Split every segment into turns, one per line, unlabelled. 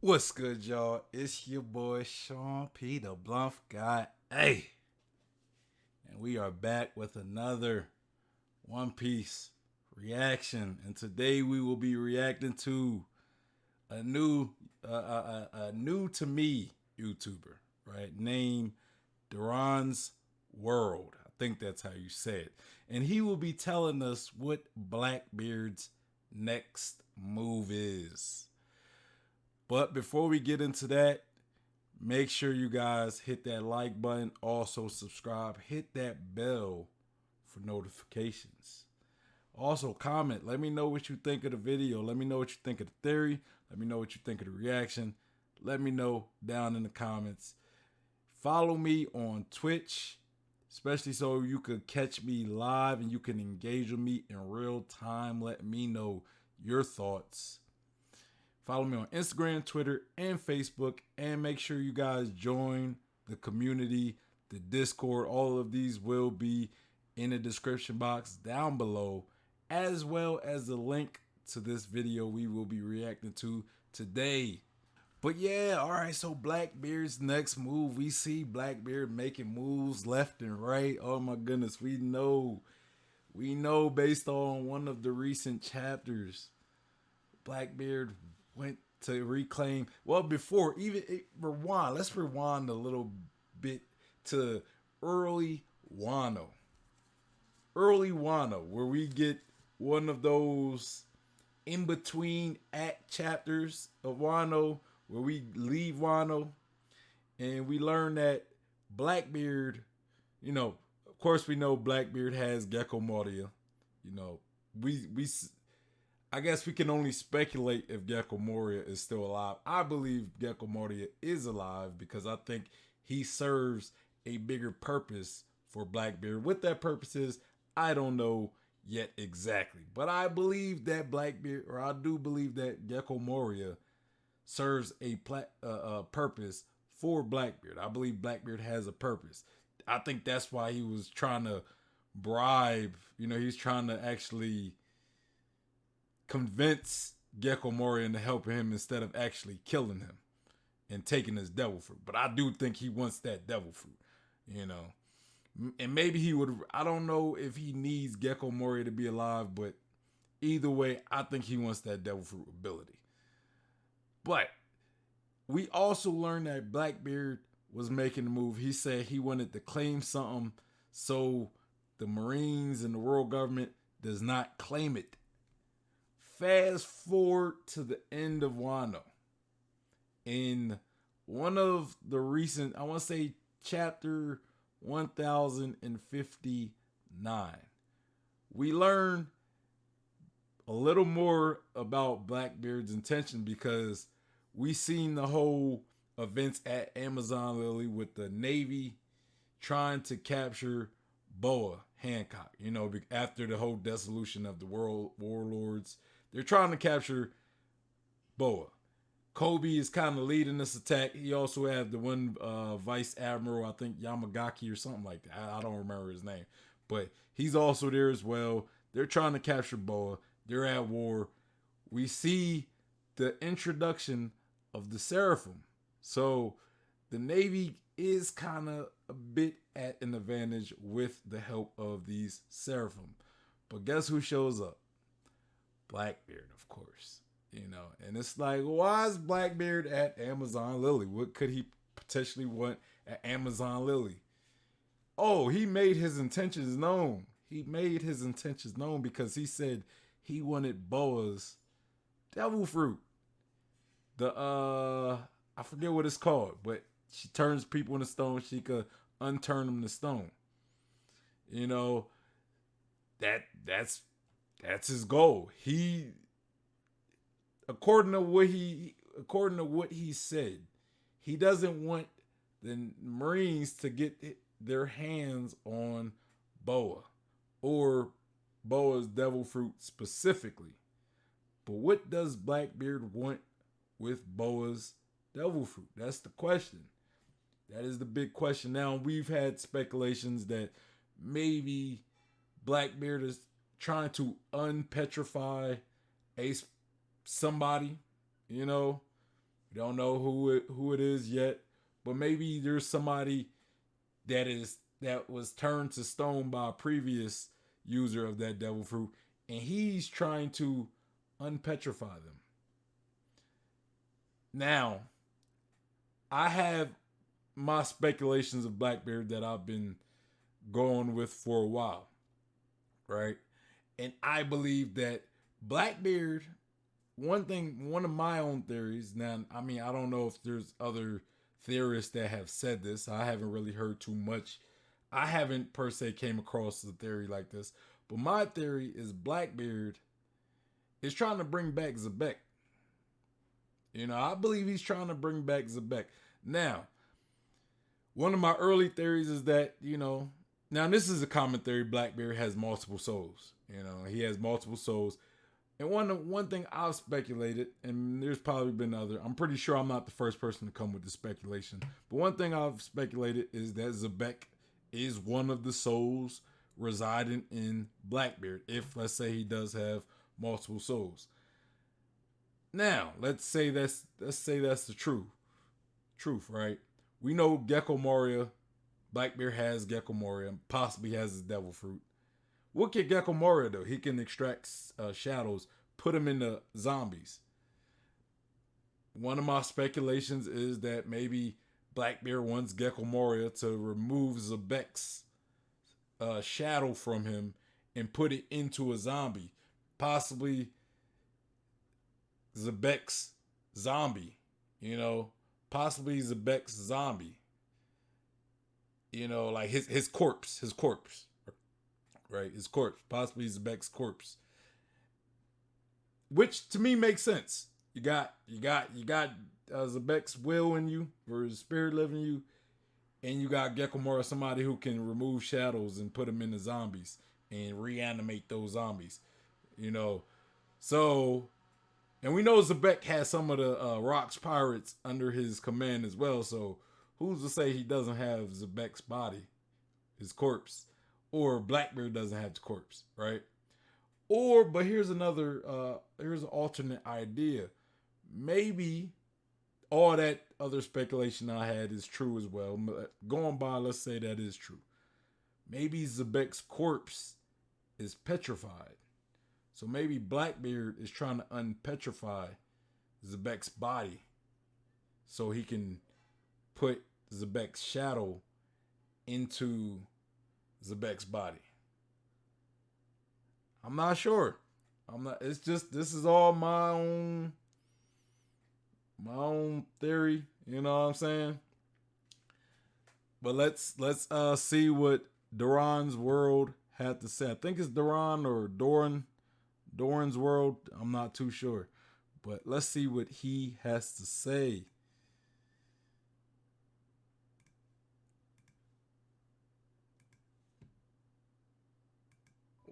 What's good, y'all? It's your boy Sean P, the Bluff Guy. Hey, and we are back with another One Piece reaction. And today we will be reacting to a new to me YouTuber, right? Named Duran's World. I think that's how you say it. And he will be telling us what Blackbeard's next move is. But before we get into that, make sure you guys hit that like button. Also, subscribe. Hit that bell for notifications. Also, comment. Let me know what you think of the video. Let me know what you think of the theory. Let me know what you think of the reaction. Let me know down in the comments. Follow me on Twitch, especially so you could catch me live and you can engage with me in real time. Let me know your thoughts. Follow me on Instagram, Twitter, and Facebook. And make sure you guys join the community, the Discord. All of these will be in the description box down below, as well as the link to this video we will be reacting to today. But yeah, all right, so Blackbeard's next move. We see Blackbeard making moves left and right. Oh my goodness, we know based on one of the recent chapters, Blackbeard went to reclaim. Well, before even rewind, let's rewind a little bit to early Wano. Early Wano, where we get one of those in between act chapters of Wano, where we leave Wano and we learn that Blackbeard, of course we know Blackbeard has Gecko Moria. You know, we I guess we can only speculate if Gecko Moria is still alive. I believe Gecko Moria is alive because I think he serves a bigger purpose for Blackbeard. What that purpose is, I don't know yet exactly. But I believe that Blackbeard, or I do believe that Gecko Moria serves a purpose for Blackbeard. I believe Blackbeard has a purpose. I think that's why he was trying to bribe, he's trying to actually convince Gecko Moria into helping him instead of actually killing him and taking his devil fruit. But I do think he wants that devil fruit, And maybe he would, I don't know if he needs Gecko Moria to be alive, but either way, I think he wants that devil fruit ability. But we also learned that Blackbeard was making the move. He said he wanted to claim something so the Marines and the world government does not claim it. Fast forward to the end of Wano. In one of the recent, I want to say chapter 1059, we learn a little more about Blackbeard's intention because we seen the whole events at Amazon Lily with the Navy trying to capture Boa Hancock, after the whole dissolution of the world warlords. They're trying to capture Boa. Kobe is kind of leading this attack. He also had the one Vice Admiral, I think Yamagaki or something like that. I don't remember his name. But he's also there as well. They're trying to capture Boa. They're at war. We see the introduction of the Seraphim. So the Navy is kind of a bit at an advantage with the help of these Seraphim. But guess who shows up? Blackbeard, of course. And it's like, why is Blackbeard at Amazon Lily? What could he potentially want at Amazon Lily? Oh, he made his intentions known. He made his intentions known because he said he wanted Boa's devil fruit. I forget what it's called, but she turns people into stone. She could unturn them to stone. That's his goal. He, according to what he said, he doesn't want the Marines to get their hands on Boa or Boa's devil fruit specifically. But what does Blackbeard want with Boa's devil fruit? That's the question. That is the big question. Now, we've had speculations that maybe Blackbeard is trying to unpetrify somebody, We don't know who it is yet, but maybe there's somebody that was turned to stone by a previous user of that devil fruit, and he's trying to unpetrify them. Now, I have my speculations of Blackbeard that I've been going with for a while, right? And I believe that Blackbeard, one of my own theories, now, I mean, I don't know if there's other theorists that have said this. I haven't really heard too much. I haven't per se came across a theory like this. But my theory is Blackbeard is trying to bring back Zebek. I believe he's trying to bring back Zebek. Now, one of my early theories is that, now this is a common theory, Blackbeard has multiple souls. He has multiple souls. And one thing I've speculated, and there's probably been other, I'm pretty sure I'm not the first person to come with this speculation, but one thing I've speculated is that Zebek is one of the souls residing in Blackbeard, if let's say he does have multiple souls. Now, let's say that's the truth, right? We know Gecko Moria, Blackbeard has Gecko Moria, possibly has his devil fruit. What can Gecko Moria do? He can extract shadows, put them into zombies. One of my speculations is that maybe Blackbeard wants Gecko Moria to remove Zebek's shadow from him and put it into a zombie. Possibly Zebek's zombie. Possibly Zebek's zombie. Like his corpse. Right, his corpse, possibly Zebek's corpse, which to me makes sense. You got Zebek's will in you, or his spirit living in you, and you got Gecko Moria, somebody who can remove shadows and put them into zombies and reanimate those zombies. So, and we know Zebek has some of the Rock's pirates under his command as well. So, who's to say he doesn't have Zebek's body, his corpse? Or Blackbeard doesn't have the corpse, right? But here's an alternate idea. Maybe all that other speculation I had is true as well. Going by, let's say that is true. Maybe Zebek's corpse is petrified. So maybe Blackbeard is trying to unpetrify Zebek's body so he can put Zebek's shadow into Zebek's body. I'm not sure. It's just, this is all my own theory. You know what I'm saying? But let's see what Doron's World had to say. I think it's Doron or Doran's World. I'm not too sure. But let's see what he has to say.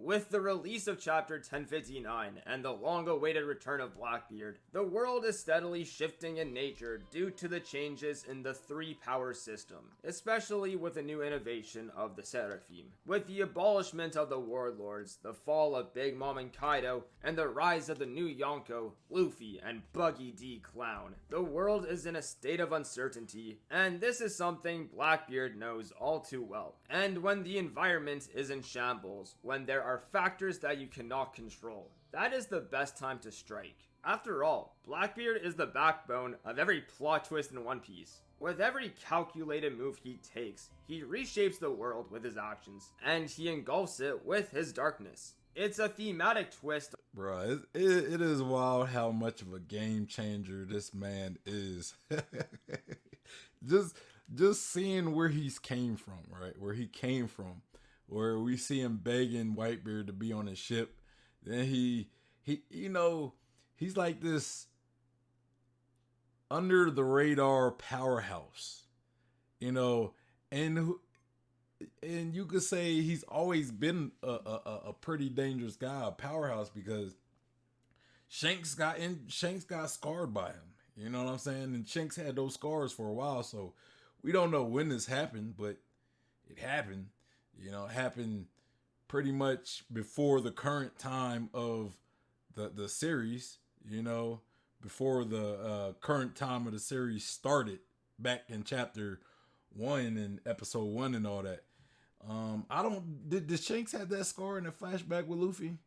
With the release of Chapter 1059 and the long-awaited return of Blackbeard, the world is steadily shifting in nature due to the changes in the 3-power system, especially with the new innovation of the Seraphim. With the abolishment of the Warlords, the fall of Big Mom and Kaido, and the rise of the new Yonko, Luffy, and Buggy D Clown, the world is in a state of uncertainty, and this is something Blackbeard knows all too well. And when the environment is in shambles, when there are factors that you cannot control, that is the best time to strike. After all, Blackbeard is the backbone of every plot twist in One Piece. With every calculated move he takes, he reshapes the world with his actions, and he engulfs it with his darkness. It's a thematic twist.
Bruh, it is wild how much of a game changer this man is. just seeing where he's came from, right? Where he came from. Where we see him begging Whitebeard to be on his ship. Then he he's like this under the radar powerhouse. And you could say he's always been a pretty dangerous guy, a powerhouse, because Shanks got scarred by him. You know what I'm saying? And Shanks had those scars for a while, so we don't know when this happened, but it happened. It happened pretty much before the current time of the series, before the current time of the series started, back in chapter 1 and episode 1 and all that. I don't did Shanks have that scar in the flashback with Luffy?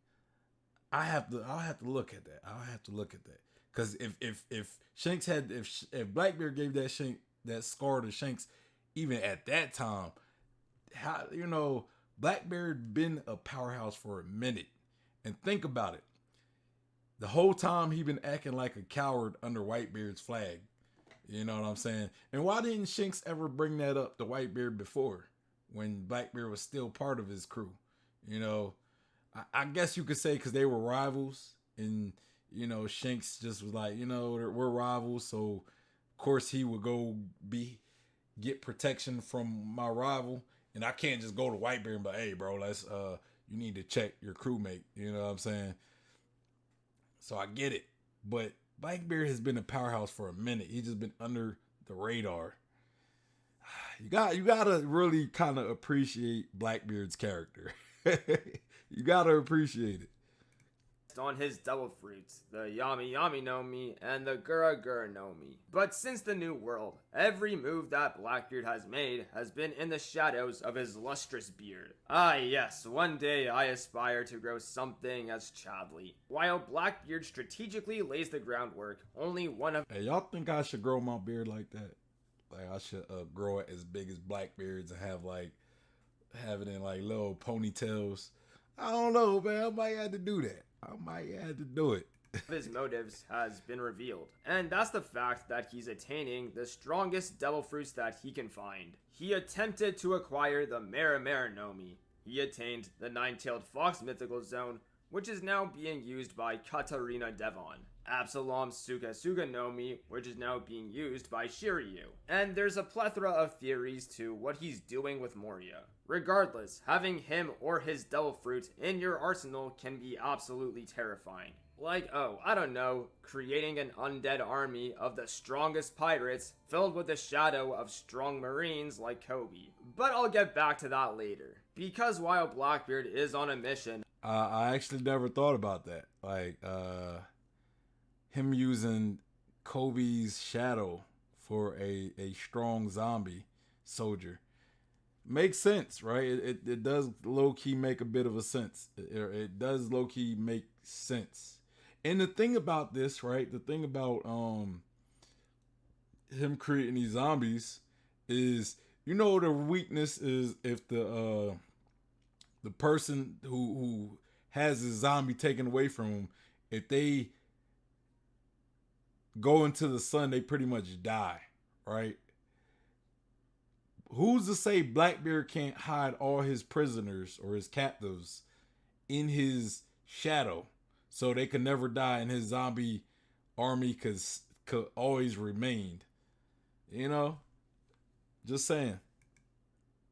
I'll have to look at that. I'll have to look at that. Because if Shanks had if Blackbeard gave that scar to Shanks even at that time, how Blackbeard been a powerhouse for a minute. And think about it. The whole time he been acting like a coward under Whitebeard's flag. You know what I'm saying? And why didn't Shanks ever bring that up to Whitebeard before, when Blackbeard was still part of his crew? I guess you could say because they were rivals, and Shanks just was like, we're rivals, so of course he would go get protection from my rival, and I can't just go to Whitebeard and be like, hey bro, let's you need to check your crewmate. You know what I'm saying? So I get it, but Blackbeard has been a powerhouse for a minute. He's just been under the radar. You gotta really kind of appreciate Blackbeard's character. You gotta appreciate it.
On his devil fruits, the Yami Yami no Mi and the Gura Gura no Mi. But since the New World, every move that Blackbeard has made has been in the shadows of his lustrous beard. Ah yes, one day I aspire to grow something as Chadley. While Blackbeard strategically lays the groundwork, only one of—
Hey, y'all think I should grow my beard like that? Like I should grow it as big as Blackbeard's and have it in like little ponytails? I don't know, man. I might have to do that. I might have to do it.
his motives has been revealed, and that's the fact that he's attaining the strongest devil fruits that he can find. He attempted to acquire the Mera no Mi. He attained the Nine-Tailed Fox mythical zone, which is now being used by Katarina Devon. Absalom's Suga no Mi, which is now being used by Shiryu. And there's a plethora of theories to what he's doing with Moria. Regardless, having him or his devil fruit in your arsenal can be absolutely terrifying. Like, I don't know, creating an undead army of the strongest pirates filled with the shadow of strong marines like Kobe. But I'll get back to that later. Because while Blackbeard is on a mission—
I actually never thought about that. Like, him using Kobe's shadow for a strong zombie soldier makes sense, right? It does low-key make a bit of a sense. It does low-key make sense. And the thing about this, right? The thing about him creating these zombies is, the weakness is if the person who has a zombie taken away from him, if they go into the sun, they pretty much die, right? Who's to say Blackbeard can't hide all his prisoners or his captives in his shadow so they could never die and his zombie army could always remain? Just saying.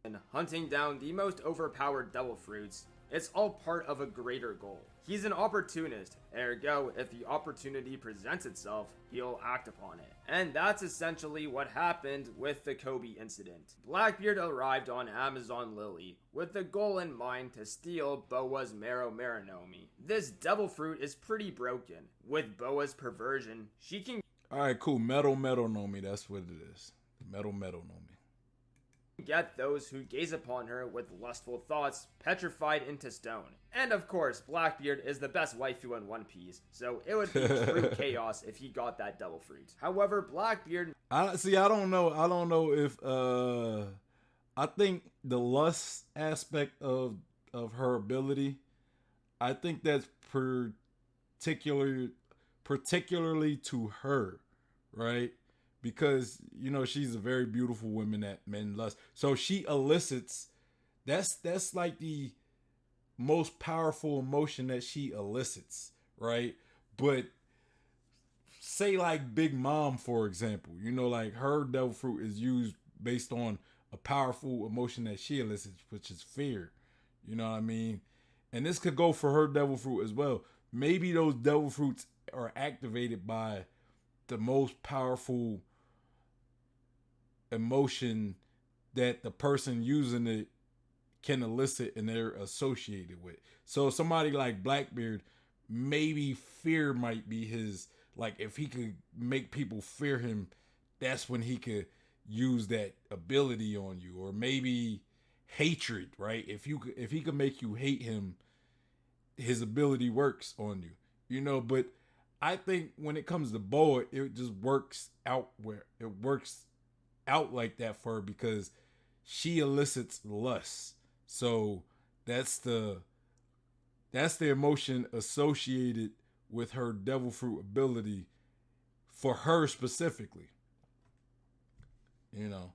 And hunting down the most overpowered devil fruits, it's all part of a greater goal. He's an opportunist, ergo, if the opportunity presents itself, he'll act upon it. And that's essentially what happened with the Kobe incident. Blackbeard arrived on Amazon Lily with the goal in mind to steal Boa's Mero no Mi. This devil fruit is pretty broken. With Boa's perversion, she can—
Alright, cool. Metal no Mi, that's what it is. Metal no Mi.
Get those who gaze upon her with lustful thoughts petrified into stone. And of course, Blackbeard is the best waifu in One Piece, so it would be true chaos if he got that devil fruit. However, Blackbeard—
I don't know if I think the lust aspect of her ability, I think that's particularly to her, right? Because, she's a very beautiful woman that men lust. So she elicits, that's like the most powerful emotion that she elicits, right? But say like Big Mom, for example, like her devil fruit is used based on a powerful emotion that she elicits, which is fear. You know what I mean? And this could go for her devil fruit as well. Maybe those devil fruits are activated by the most powerful emotion that the person using it can elicit and they're associated with. So somebody like Blackbeard, maybe fear might be his like if he could make people fear him, that's when he could use that ability on you. Or maybe hatred, right? If he could make you hate him, his ability works on you. But I think when it comes to Boa, it just works out where it works out like that for her because she elicits lust. So that's the emotion associated with her devil fruit ability for her specifically. You know.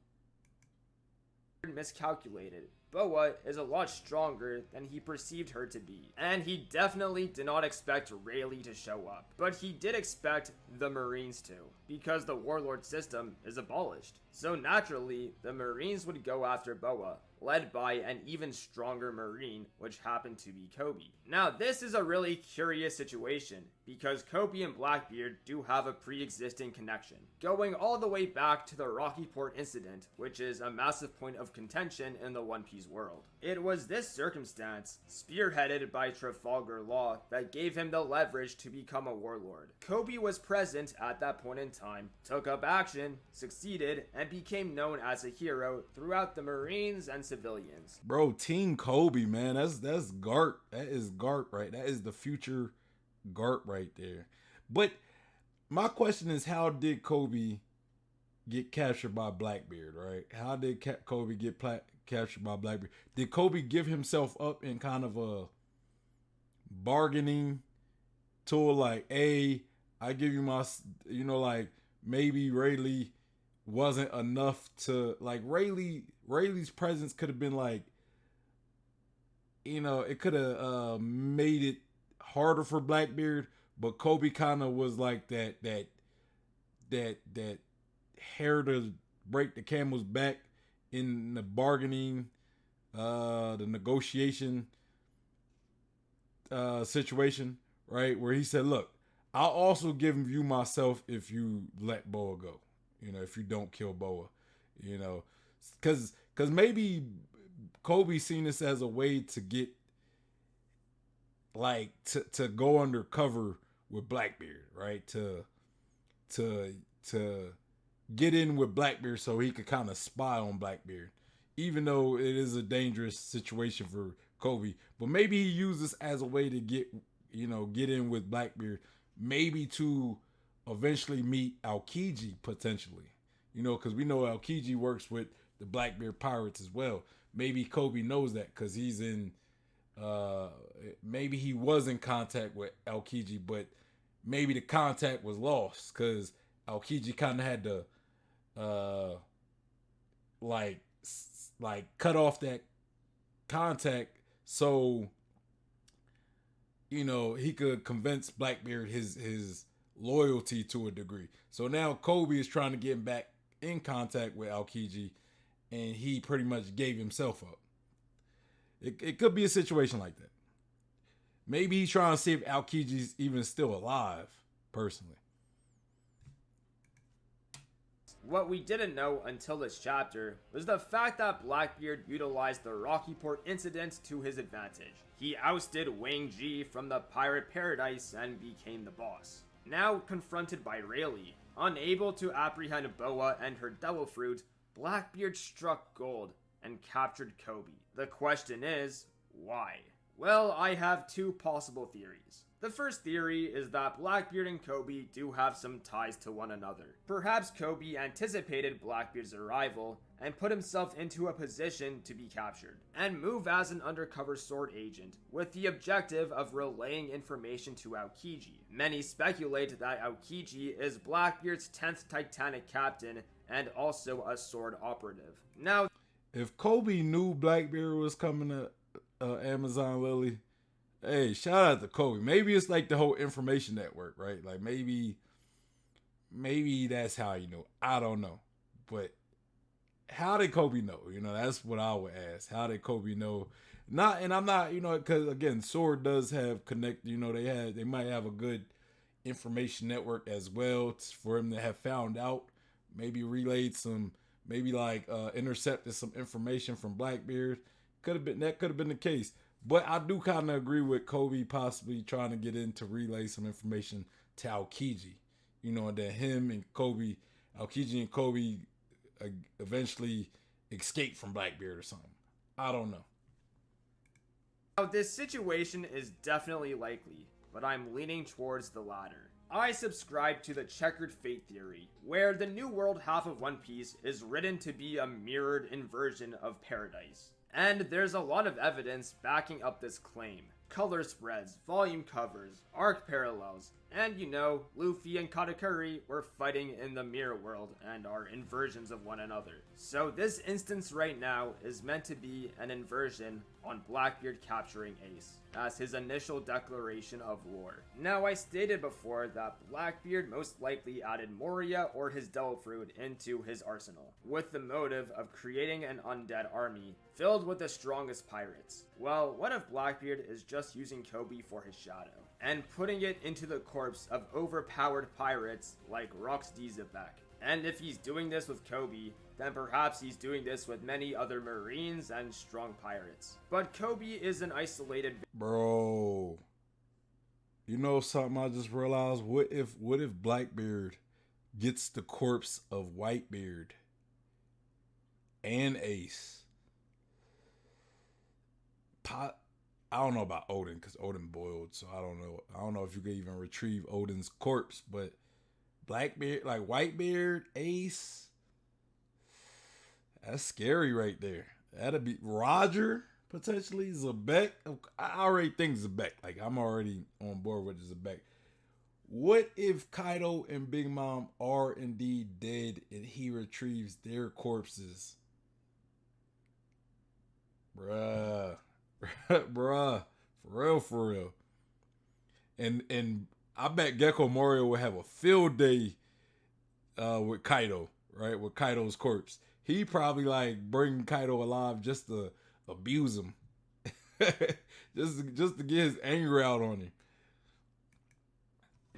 Miscalculated. Boa is a lot stronger than he perceived her to be, and he definitely did not expect Rayleigh to show up, but he did expect the Marines to, because the warlord system is abolished. So naturally, the Marines would go after Boa, led by an even stronger Marine, which happened to be Kobe. Now, this is a really curious situation, because Kobe and Blackbeard do have a pre-existing connection, going all the way back to the Rocky Port incident, which is a massive point of contention in the One Piece world. It was this circumstance, spearheaded by Trafalgar Law, that gave him the leverage to become a warlord. Kobe was present at that point in time, took up action, succeeded, and became known as a hero throughout the Marines and civilians.
Bro, Team Kobe, man, that's Garp. That is Garp, right? That is the future Garp right there. But my question is, how did Kobe get captured by Blackbeard, right? How did Kobe get captured by Blackbeard? Did Kobe give himself up in kind of a bargaining tool, like, hey, I give you my, like maybe Rayleigh wasn't enough to, like, Rayleigh's presence could have been like, it could have made it harder for Blackbeard, but Kobe kind of was like that hair to break the camel's back in the bargaining, the negotiation situation, right? Where he said, look, I'll also give you myself if you let Boa go, if you don't kill Boa, because maybe Kobe seen this as a way to get, like, to go undercover with Blackbeard, right? To get in with Blackbeard so he could kind of spy on Blackbeard, even though it is a dangerous situation for Kobe. But maybe he used this as a way to get in with Blackbeard, maybe to eventually meet Aokiji potentially, because we know Aokiji works with the Blackbeard pirates as well. Maybe Kobe knows that because he's in, maybe he was in contact with Aokiji, but maybe the contact was lost because Aokiji kind of had to, like cut off that contact so, he could convince Blackbeard his loyalty to a degree. So now Kobe is trying to get back in contact with Aokiji, and he pretty much gave himself up. It could be a situation like that. Maybe he's trying to see if Aokiji's even still alive, personally.
What we didn't know until this chapter was the fact that Blackbeard utilized the Rocky Port incident to his advantage. He ousted Wang Ji from the pirate paradise and became the boss. Now confronted by Rayleigh, unable to apprehend Boa and her devil fruit, Blackbeard struck gold and captured Kobe. The question is, why? Well, I have two possible theories. The first theory is that Blackbeard and Kobe do have some ties to one another. Perhaps Kobe anticipated Blackbeard's arrival and put himself into a position to be captured, and move as an undercover sword agent, with the objective of relaying information to Aokiji. Many speculate that Aokiji is Blackbeard's 10th Titanic captain and also a sword operative. Now,
if Kobe knew Blackbeard was coming to Amazon Lily, hey, shout out to Kobe. Maybe it's like the whole information network, right? Like maybe that's how you know. I don't know. But how did Kobe know? That's what I would ask. How did Kobe know? I'm not, because again, Sword does have connect, they might have a good information network as well for him to have found out, maybe relayed some, maybe like intercepted some information from Blackbeard. That could have been the case. But I do kind of agree with Kobe possibly trying to get in to relay some information to Aokiji. you know, and then him and Kobe, Aokiji and Kobe, eventually escape from Blackbeard or something. I don't know.
Now, this situation is definitely likely, but I'm leaning towards the latter. I subscribe to the checkered fate theory, where the New World half of One Piece is written to be a mirrored inversion of Paradise. And there's a lot of evidence backing up this claim. Color spreads, volume covers, arc parallels, and Luffy and Katakuri were fighting in the mirror world and are inversions of one another. So this instance right now is meant to be an inversion on Blackbeard capturing Ace, as his initial declaration of war. Now, I stated before that Blackbeard most likely added Moria or his Devil Fruit into his arsenal, with the motive of creating an undead army filled with the strongest pirates. Well, what if Blackbeard is just using Kobe for his shadow, and putting it into the corpse of overpowered pirates like Rox D. Zebek? And if he's doing this with Kobe, then perhaps he's doing this with many other Marines and strong pirates. But Kobe is an isolated...
Bro, you know something I just realized? What if Blackbeard gets the corpse of Whitebeard and Ace? I don't know about Odin, because Odin boiled, so I don't know if you could even retrieve Odin's corpse, but Blackbeard, like Whitebeard, Ace, that's scary right there. That'd be Roger, potentially, Zebek. I already think Zebek. Like, I'm already on board with Zebek. What if Kaido and Big Mom are indeed dead and he retrieves their corpses? Bruh. Bruh. For real. And I bet Gecko Moria will have a field day with Kaido, right? With Kaido's corpse. He probably like bring Kaido alive just to abuse him. just to get his anger out on him.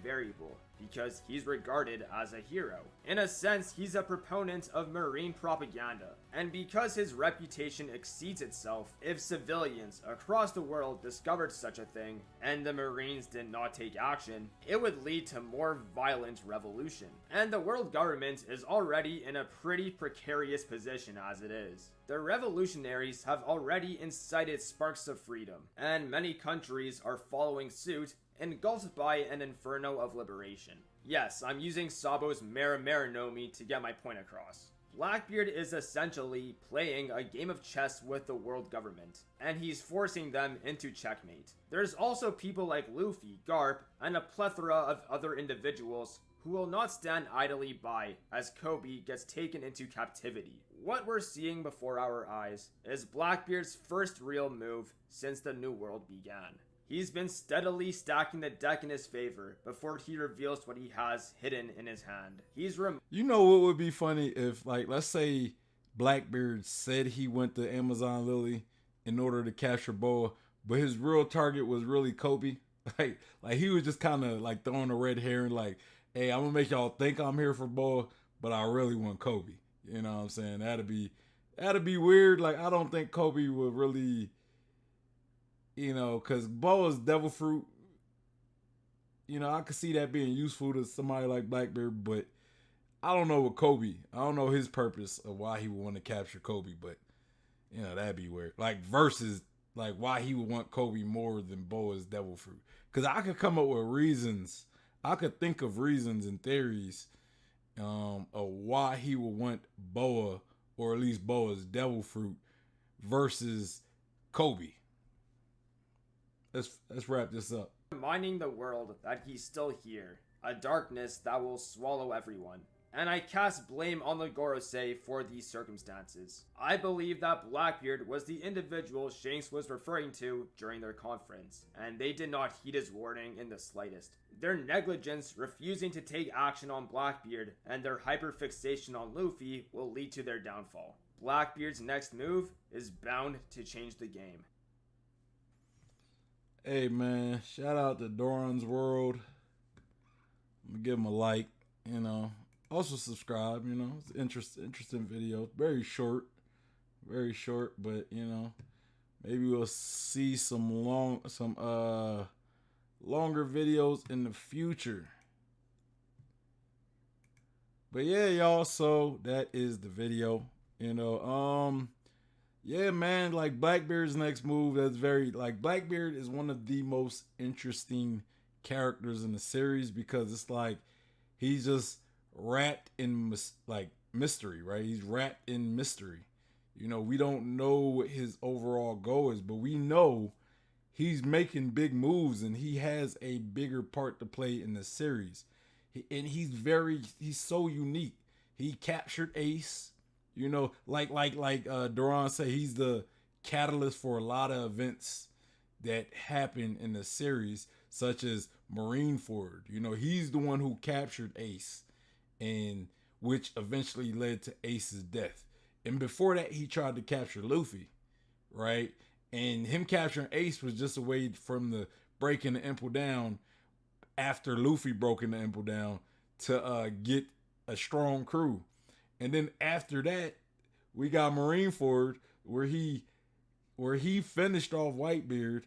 Variable, because he's regarded as a hero. In a sense, he's a proponent of Marine propaganda, and because his reputation exceeds itself, if civilians across the world discovered such a thing, and the Marines did not take action, it would lead to more violent revolution. And the world government is already in a pretty precarious position as it is. The revolutionaries have already incited sparks of freedom, and many countries are following suit, engulfed by an inferno of liberation. Yes, I'm using Sabo's Mera no Mi to get my point across. Blackbeard is essentially playing a game of chess with the world government, and he's forcing them into checkmate. There's also people like Luffy, Garp, and a plethora of other individuals who will not stand idly by as Kobe gets taken into captivity. What we're seeing before our eyes is Blackbeard's first real move since the New World began. He's been steadily stacking the deck in his favor before he reveals what he has hidden in his hand.
You know what would be funny if, like, let's say Blackbeard said he went to Amazon Lily in order to capture Boa, but his real target was really Kobe. Like he was just kind of like throwing a red herring, like, hey, I'm gonna make y'all think I'm here for Boa, but I really want Kobe. You know what I'm saying? That'd be weird. Like, I don't think Kobe would really, because Boa's Devil Fruit, I could see that being useful to somebody like Blackbeard, but I don't know with Kobe. I don't know his purpose of why he would want to capture Kobe, but, that'd be weird. Like, versus, like, why he would want Kobe more than Boa's Devil Fruit. Because I could come up with reasons. I could think of reasons and theories of why he would want Boa, or at least Boa's Devil Fruit, versus Kobe. Let's wrap this up.
Reminding the world that he's still here, a darkness that will swallow everyone. And I cast blame on the Gorosei for these circumstances. I believe that Blackbeard was the individual Shanks was referring to during their conference, and they did not heed his warning in the slightest. Their negligence refusing to take action on Blackbeard and their hyperfixation on Luffy will lead to their downfall. Blackbeard's next move is bound to change the game.
Hey man, shout out to doronsworld. I'm gonna give him a like, Also subscribe, it's an interesting video. Very short, but maybe we'll see some longer videos in the future. But yeah, y'all. So that is the video. You know, yeah, man. Like Blackbeard's next move. That's very like Blackbeard is one of the most interesting characters in the series because it's like he's just wrapped in like mystery, right? He's wrapped in mystery. You know, we don't know what his overall goal is, but we know he's making big moves and he has a bigger part to play in the series. And he's so unique. He captured Ace, you know, Doron said, he's the catalyst for a lot of events that happen in the series, such as Marineford. You know, he's the one who captured Ace, and which eventually led to Ace's death. And before that, he tried to capture Luffy, right? And him capturing Ace was just a way from the breaking the Impel down after Luffy broken the Impel down to get a strong crew. And then after that, we got Marineford where he finished off Whitebeard,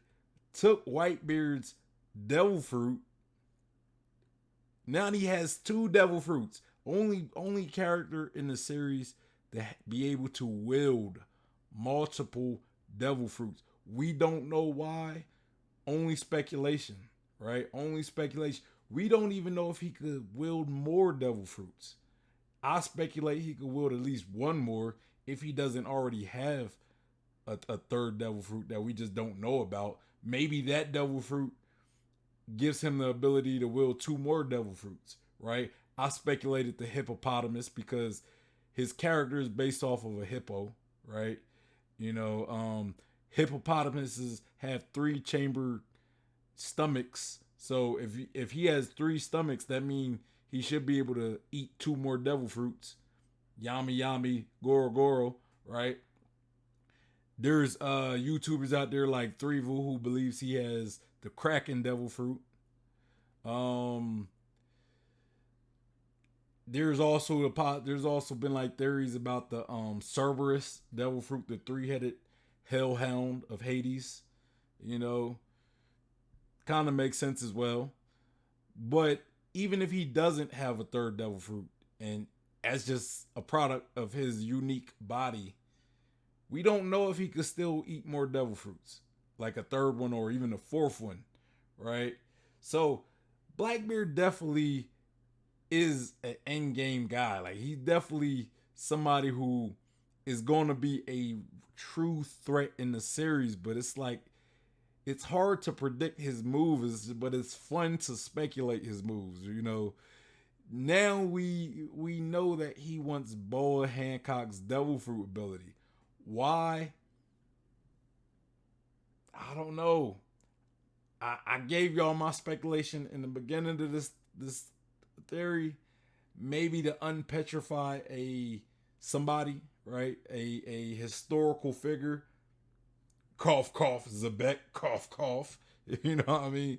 took Whitebeard's devil fruit. Now he has two devil fruits. Only character in the series that be able to wield multiple devil fruits. We don't know why. Only speculation, right? Only speculation. We don't even know if he could wield more devil fruits. I speculate he could wield at least one more if he doesn't already have a third devil fruit that we just don't know about. Maybe that devil fruit gives him the ability to wield two more devil fruits, right? I speculated the hippopotamus because his character is based off of a hippo, right? You know, hippopotamuses have three chambered stomachs. So if he has three stomachs, that means he should be able to eat two more devil fruits. Yami Yami, Goro Goro, right? There's YouTubers out there like Threevil who believes he has the Kraken devil fruit. Um there's also been like theories about the Cerberus devil fruit, the three-headed hellhound of Hades. You know, kind of makes sense as well. But even if he doesn't have a third devil fruit, and as just a product of his unique body, we don't know if he could still eat more devil fruits, like a third one or even a fourth one, right? So Blackbeard definitely is an end game guy. Like he's definitely somebody who is going to be a true threat in the series, but it's like it's hard to predict his moves, but it's fun to speculate his moves. You know, now we know that he wants Boa Hancock's Devil Fruit ability. Why? I don't know. I gave y'all my speculation in the beginning of this theory. Maybe to unpetrify a somebody, right? A historical figure. Cough cough Zebek, cough cough. You know what I mean?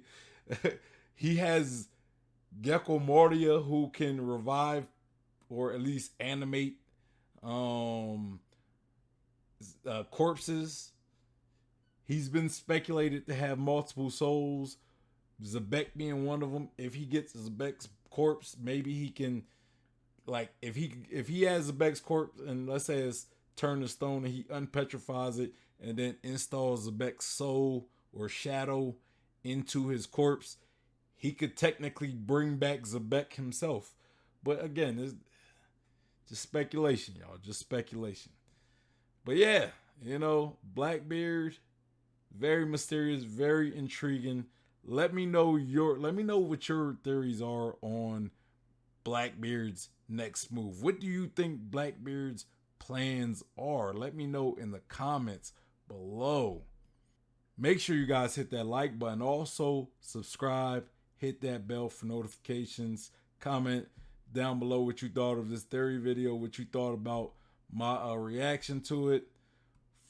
He has Gecko Mordia who can revive or at least animate um corpses. He's been speculated to have multiple souls, Zebek being one of them. If he gets Zebek's corpse, maybe he can, like, if he has Zebek's corpse and let's say it's turned to stone and he unpetrifies it and then installs Zebek's soul or shadow into his corpse, he could technically bring back Zebek himself. But again, it's just speculation, y'all. Just speculation. But yeah, you know, Blackbeard, very mysterious, very intriguing. Let me know what your theories are on Blackbeard's next move. What do you think Blackbeard's plans are? Let me know in the comments below. Make sure you guys hit that like button. Also, subscribe, hit that bell for notifications. Comment down below what you thought of this theory video, what you thought about my reaction to it.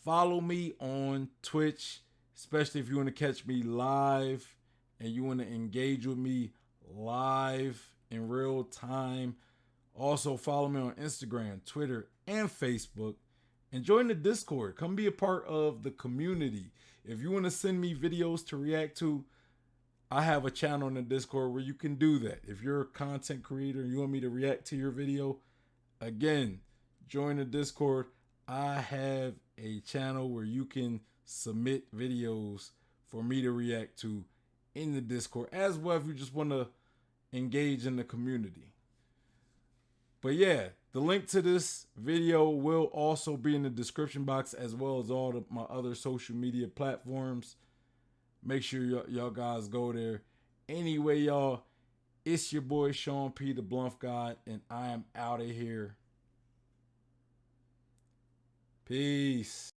Follow me on Twitch, especially if you want to catch me live and you want to engage with me live in real time. Also, follow me on Instagram, Twitter, and Facebook. And join the Discord. Come be a part of the community. If you want to send me videos to react to, I have a channel in the Discord where you can do that. If you're a content creator and you want me to react to your video, again, join the Discord. I have a channel where you can submit videos for me to react to in the Discord, as well if you just want to engage in the community. But yeah, the link to this video will also be in the description box, as well as all of my other social media platforms. Make sure y'all guys go there. Anyway, y'all, it's your boy Sean P, the Blunt God, and I am out of here. Peace.